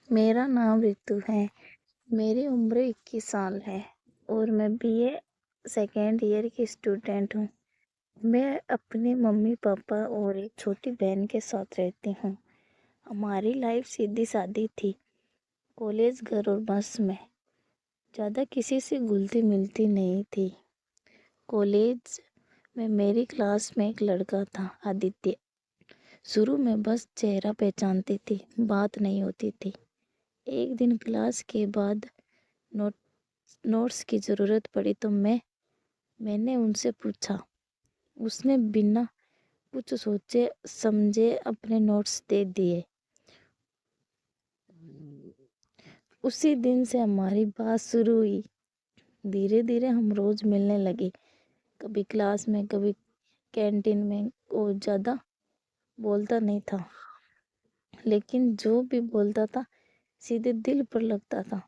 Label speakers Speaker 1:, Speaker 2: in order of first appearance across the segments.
Speaker 1: میرا نام ریتو ہے۔ میری عمر 21 سال ہے اور میں BA سیکنڈ ایئر کی اسٹوڈنٹ ہوں۔ میں اپنے ممی پاپا اور ایک چھوٹی بہن کے ساتھ رہتی ہوں۔ ہماری لائف سیدھی سادی تھی، کالج، گھر اور بس میں، زیادہ کسی سے گھلتی ملتی نہیں تھی۔ کالج میں میری کلاس میں ایک لڑکا تھا، آدتیہ۔ شروع میں بس چہرہ پہچانتی تھی، بات نہیں ہوتی تھی۔ ایک دن کلاس کے بعد نوٹس کی ضرورت پڑی تو میں نے ان سے پوچھا۔ اس نے بنا کچھ سوچے سمجھے اپنے نوٹس دے دیے۔ اسی دن سے ہماری بات شروع ہوئی۔ دھیرے دھیرے ہم روز ملنے لگے، کبھی کلاس میں، کبھی کینٹین میں۔ وہ زیادہ بولتا نہیں تھا، لیکن جو بھی بولتا تھا سیدھے دل پر لگتا تھا۔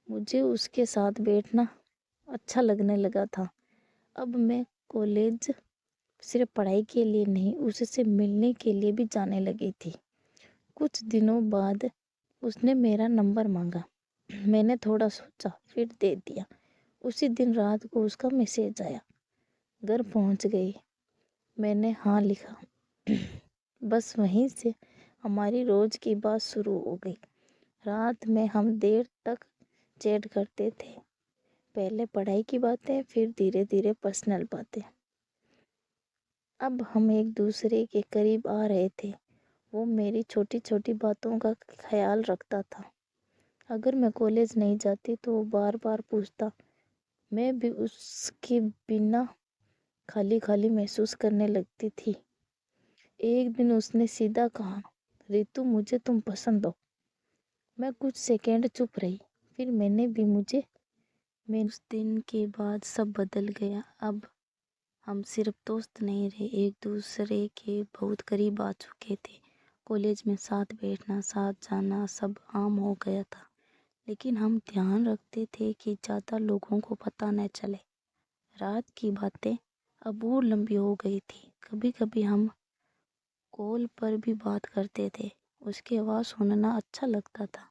Speaker 1: مجھے اس کے ساتھ بیٹھنا اچھا لگنے لگا تھا۔ اب میں کالج صرف پڑھائی کے لیے نہیں، اس سے ملنے کے لیے بھی جانے لگی تھی۔ کچھ دنوں بعد اس نے میرا نمبر مانگا۔ میں نے تھوڑا سوچا، پھر دے دیا۔ اسی دن رات کو اس کا میسج آیا۔ گھر پہنچ گئی، میں نے ہاں لکھا۔ بس وہیں سے ہماری روز کی بات شروع ہو گئی۔ رات میں ہم دیر تک چیٹ کرتے تھے، پہلے پڑھائی کی باتیں، پھر دھیرے دھیرے پرسنل باتیں۔ اب ہم ایک دوسرے کے قریب آ رہے تھے۔ وہ میری چھوٹی چھوٹی باتوں کا خیال رکھتا تھا۔ اگر میں کالج نہیں جاتی تو وہ بار بار پوچھتا۔ میں بھی اس کے بنا خالی خالی محسوس کرنے لگتی تھی۔ ایک دن اس نے سیدھا کہا، ریتو مجھے تم پسند ہو۔ میں کچھ سیکنڈ چپ رہی، پھر میں نے بھی اس دن کے بعد سب بدل گیا۔ اب ہم صرف دوست نہیں رہے، ایک دوسرے کے بہت قریب آ چکے تھے۔ کالج میں ساتھ بیٹھنا، ساتھ جانا سب عام ہو گیا تھا، لیکن ہم دھیان رکھتے تھے کہ زیادہ لوگوں کو پتہ نہ چلے۔ رات کی باتیں اب اور لمبی ہو گئی تھی۔ کبھی کبھی ہم کال پر بھی بات کرتے تھے۔ اس کی آواز سننا اچھا لگتا تھا۔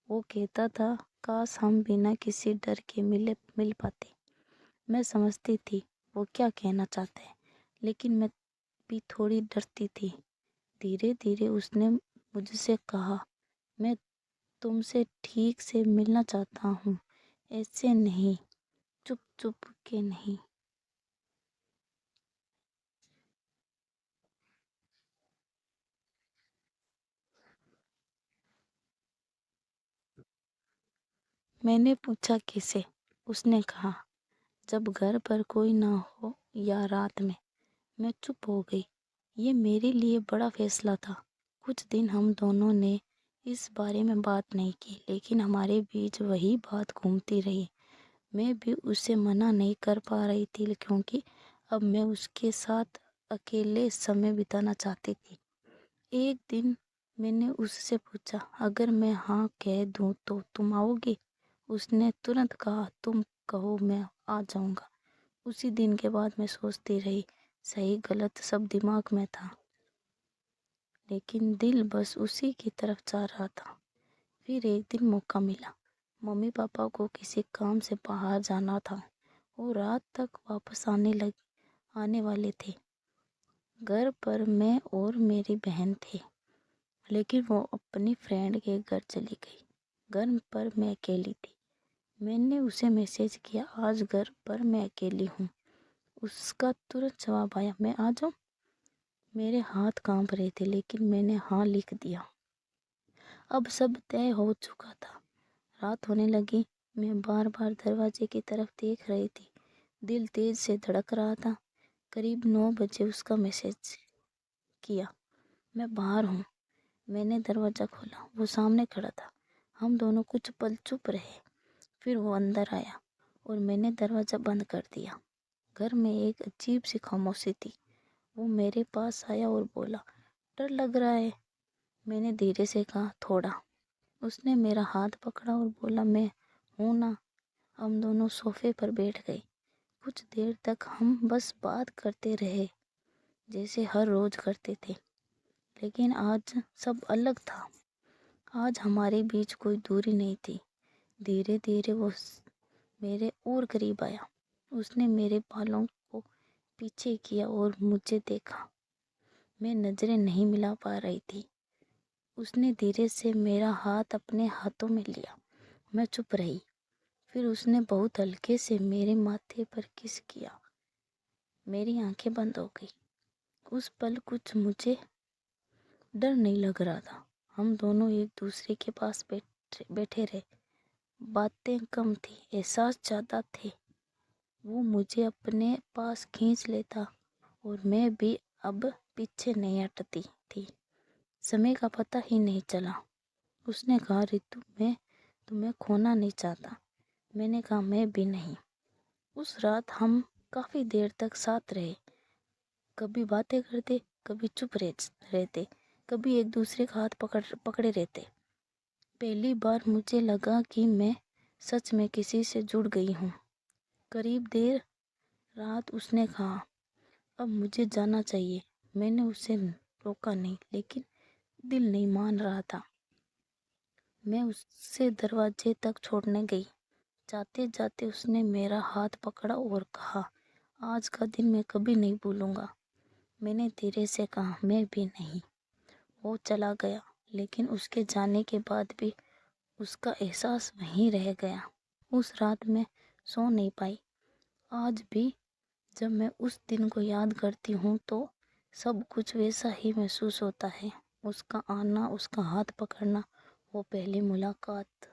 Speaker 1: وہ کہتا تھا کاش ہم بنا کسی ڈر کے مل پاتے۔ میں سمجھتی تھی وہ کیا کہنا چاہتا ہے، لیکن میں بھی تھوڑی ڈرتی تھی۔ دھیرے دھیرے اس نے مجھ سے کہا، میں تم سے ٹھیک سے ملنا چاہتا ہوں، ایسے نہیں، چپ چپ کے نہیں۔ میں نے پوچھا کیسے؟ اس نے کہا جب گھر پر کوئی نہ ہو یا رات میں۔ میں چپ ہو گئی۔ یہ میرے لیے بڑا فیصلہ تھا۔ کچھ دن ہم دونوں نے اس بارے میں بات نہیں کی، لیکن ہمارے بیچ وہی بات گھومتی رہی۔ میں بھی اسے منع نہیں کر پا رہی تھی، کیونکہ اب میں اس کے ساتھ اکیلے سمے بتانا چاہتی تھی۔ ایک دن میں نے اس سے پوچھا، اگر میں ہاں کہہ دوں تو تم آؤ گی؟ اس نے ترنت کہا، تم کہو میں آ جاؤں گا۔ اسی دن کے بعد میں سوچتی رہی، صحیح غلط سب دماغ میں تھا، لیکن دل بس اسی کی طرف جا رہا تھا۔ پھر ایک دن موقع ملا۔ ممی پاپا کو کسی کام سے باہر جانا تھا، وہ رات تک واپس آنے والے تھے۔ گھر پر میں اور میری بہن تھے، لیکن وہ اپنی فرینڈ کے گھر چلی گئی۔ گھر پر میں اکیلی تھی۔ میں نے اسے میسج کیا، آج گھر پر میں اکیلی ہوں۔ اس کا ترنت جواب آیا، میں آ جاؤں؟ میرے ہاتھ کانپ رہے تھے، لیکن میں نے ہاں لکھ دیا۔ اب سب طے ہو چکا تھا۔ رات ہونے لگی، میں بار بار دروازے کی طرف دیکھ رہی تھی۔ دل تیز سے دھڑک رہا تھا۔ قریب 9 بجے اس کا میسج کیا، میں باہر ہوں۔ میں نے دروازہ کھولا، وہ سامنے کھڑا تھا۔ ہم دونوں کچھ پل چپ رہے، پھر وہ اندر آیا اور میں نے دروازہ بند کر دیا۔ گھر میں ایک عجیب سی خاموشی تھی۔ وہ میرے پاس آیا اور بولا، ڈر لگ رہا ہے؟ میں نے دھیرے سے کہا، تھوڑا۔ اس نے میرا ہاتھ پکڑا اور بولا، میں ہوں نا۔ ہم دونوں صوفے پر بیٹھ گئے۔ کچھ دیر تک ہم بس بات کرتے رہے، جیسے ہر روز کرتے تھے، لیکن آج سب الگ تھا۔ آج ہمارے بیچ کوئی دوری نہیں تھی۔ دھیرے دھیرے وہ میرے اور قریب آیا۔ اس نے میرے بالوں کو پیچھے کیا اور مجھے دیکھا۔ میں نظریں نہیں ملا پا رہی تھی۔ اس نے دھیرے سے میرا ہاتھ اپنے ہاتھوں میں لیا۔ میں چپ رہی۔ پھر اس نے بہت ہلکے سے میرے ماتھے پر کس کیا۔ میری آنکھیں بند ہو گئی۔ اس پل کچھ مجھے ڈر نہیں لگ رہا تھا۔ ہم دونوں ایک دوسرے کے پاس بیٹھے رہے۔ باتیں کم تھی، احساس زیادہ تھے۔ وہ مجھے اپنے پاس کھینچ لیتا اور میں بھی اب پیچھے نہیں ہٹتی تھی۔ سمے کا پتہ ہی نہیں چلا۔ اس نے کہا، ریتو میں تمہیں کھونا نہیں چاہتا۔ میں نے کہا، میں بھی نہیں۔ اس رات ہم کافی دیر تک ساتھ رہے۔ کبھی باتیں کرتے، کبھی چپ رہتے، کبھی ایک دوسرے کا ہاتھ پکڑے رہتے۔ پہلی بار مجھے لگا کہ میں سچ میں کسی سے جڑ گئی ہوں۔ قریب دیر رات اس نے کہا، اب مجھے جانا چاہیے۔ میں نے اسے روکا نہیں، لیکن دل نہیں مان رہا تھا۔ میں اسے دروازے تک چھوڑنے گئی۔ جاتے جاتے اس نے میرا ہاتھ پکڑا اور کہا، آج کا دن میں کبھی نہیں بھولوں گا۔ میں نے دھیرے سے کہا، میں بھی نہیں۔ وہ چلا گیا، لیکن اس کے جانے کے بعد بھی اس کا احساس وہیں رہ گیا۔ اس رات میں سو نہیں پائی۔ آج بھی جب میں اس دن کو یاد کرتی ہوں تو سب کچھ ویسا ہی محسوس ہوتا ہے۔ اس کا آنا، اس کا ہاتھ پکڑنا، وہ پہلی ملاقات۔